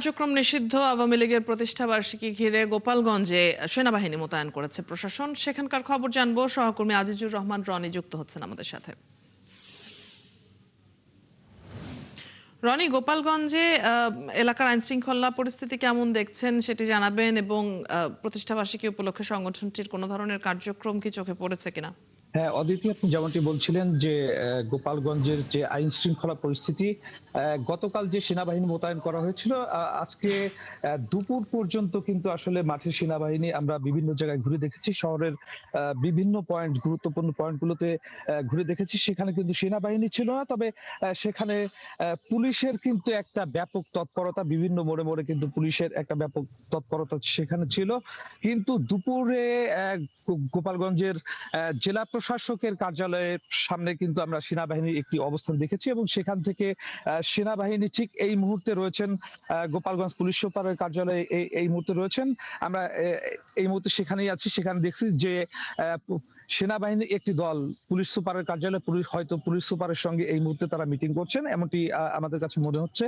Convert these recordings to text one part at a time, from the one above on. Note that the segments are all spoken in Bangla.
কার্যক্রম নিষিদ্ধ আওয়ামী লীগের প্রতিষ্ঠা বার্ষিকী ঘিরে গোপালগঞ্জে সেনাবাহিনী মোতায়েন করেছে প্রশাসন। সেখানকার খবর জানবো, সহকর্মী আজিজুর রহমান রনি যুক্ত হচ্ছেন আমাদের সাথে। রনি, গোপালগঞ্জে এলাকার আইন শৃঙ্খলা পরিস্থিতি কেমন দেখছেন সেটি জানাবেন, এবং প্রতিষ্ঠা বার্ষিকী উপলক্ষে সংগঠনটির কোনো ধরনের কার্যক্রম কি চোখে পড়েছে কিনা? হ্যাঁ, অদিতি, আপনি যেমনটি বলছিলেন যে গোপালগঞ্জের যে আইন শৃঙ্খলা পরিস্থিতি, গতকাল যে সেনাবাহিনী মোতায়েন করা হয়েছিল, আজকে দুপুর পর্যন্ত কিন্তু আসলে মাঠের সেনাবাহিনী আমরা বিভিন্ন জায়গায় ঘুরে দেখেছি। শহরের বিভিন্ন পয়েন্ট, গুরুত্বপূর্ণ পয়েন্টগুলোতে ঘুরে দেখেছি। সেখানে কিন্তু সেনাবাহিনী ছিল না, তবে সেখানে পুলিশের কিন্তু একটা ব্যাপক তৎপরতা, বিভিন্ন মোড়ে মোড়ে কিন্তু পুলিশের একটা ব্যাপক তৎপরতা সেখানে ছিল। কিন্তু দুপুরে গোপালগঞ্জের জেলা প্রশাসকের কার্যালয়ের সামনে কিন্তু আমরা সেনাবাহিনীর একটি অবস্থান দেখেছি, এবং সেখান থেকে সেনাবাহিনী ঠিক এই মুহূর্তে রয়েছেন গোপালগঞ্জ পুলিশ সুপারের কার্যালয়ে এই মুহূর্তে রয়েছেন। আমরা এই মুহূর্তে সেখানেই আছি। সেখানে দেখছি যে সেনাবাহিনীর একটি দল পুলিশ সুপারের কার্যালয়ে, পুলিশ সুপারের সঙ্গে এই মুহূর্তে তারা মিটিং করছেন, এমনটি আমাদের কাছে মনে হচ্ছে।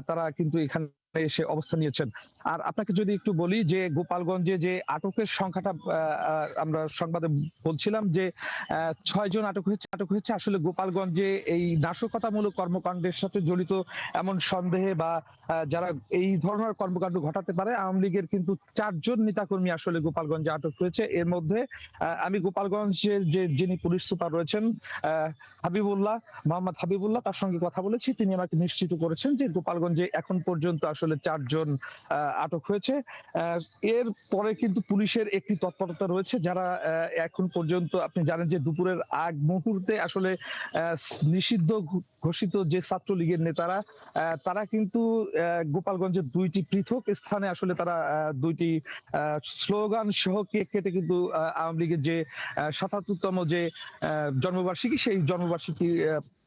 তারা কিন্তু এখানে এসে অবস্থান নিয়েছেন। আর আপনাকে যদি একটু বলি যে গোপালগঞ্জে যে আটকের সংখ্যাটা আমরা সংবাদে বলছিলাম যে ৬ জন আটক হয়েছে। আসলে গোপালগঞ্জে এই নাশকতামূলক কর্মকাণ্ডের সাথে জড়িত এমন সন্দেহে বা যারা এই ধরনের কর্মকাণ্ড ঘটাতে পারে, আওয়ামী লীগের কিন্তু ৪ জন নেতাকর্মী আসলে গোপালগঞ্জে আটক হয়েছে। এর মধ্যে আমি গোপালগঞ্জের যিনি পুলিশ সুপার রয়েছেন, মোহাম্মদ হাবিবুল্লাহ, তার সঙ্গে কথা বলেছি। তিনি আমাকে নিশ্চিত করেছেন যে গোপালগঞ্জে এখন পর্যন্ত আসলে ৪ জন আটক হয়েছে। এর পরে কিন্তু পুলিশের একটি তৎপরতা রয়েছে, যারা এখন পর্যন্ত, আপনি জানেন যে দুপুরের আগ মুহূর্তে আসলে নিষিদ্ধ ঘোষিত যে ছাত্রলীগের নেতারা, তারা কিন্তু গোপালগঞ্জের দুইটি পৃথক স্থানে আসলে তারা দুইটি স্লোগান সহ কেক কেটে কিন্তু আওয়ামী লীগের যে ৭৭তম যে জন্মবার্ষিকী, সেই জন্মবার্ষিকী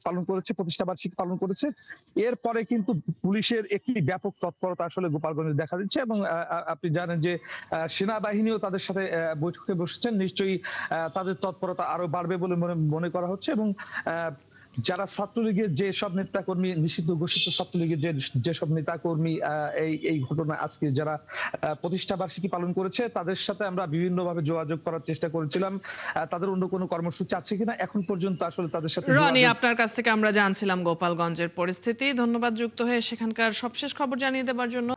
পালন করেছে, প্রতিষ্ঠা বার্ষিকী পালন করেছে। এরপরে কিন্তু পুলিশের একটি ব্যাপক তৎপরতা আসলে গোপালগঞ্জে দেখা দিচ্ছে, এবং আপনি জানেন যে সেনাবাহিনীও তাদের সাথে বৈঠকে বসেছেন। নিশ্চয়ই তাদের তৎপরতা আরো বাড়বে বলে মনে করা হচ্ছে, এবং যারা ছাত্রলীগের যেসব নেতাকর্মী, নিষিদ্ধ ঘোষিত ছাত্রলীগের যেসব নেতাকর্মী এই ঘটনা আজকে যারা প্রতিষ্ঠা বার্ষিকী পালন করেছে, তাদের সাথে আমরা বিভিন্নভাবে যোগাযোগ করার চেষ্টা করেছিলাম। তাদের অন্য কোনো কর্মসূচি আছে কিনা, এখন পর্যন্ত আসলে তাদের সাথে রনি, আপনার কাছ থেকে আমরা জানছিলাম গোপালগঞ্জের পরিস্থিতি। ধন্যবাদ যুক্ত হয়ে সেখানকার সবশেষ খবর জানিয়ে দেওয়ার জন্য।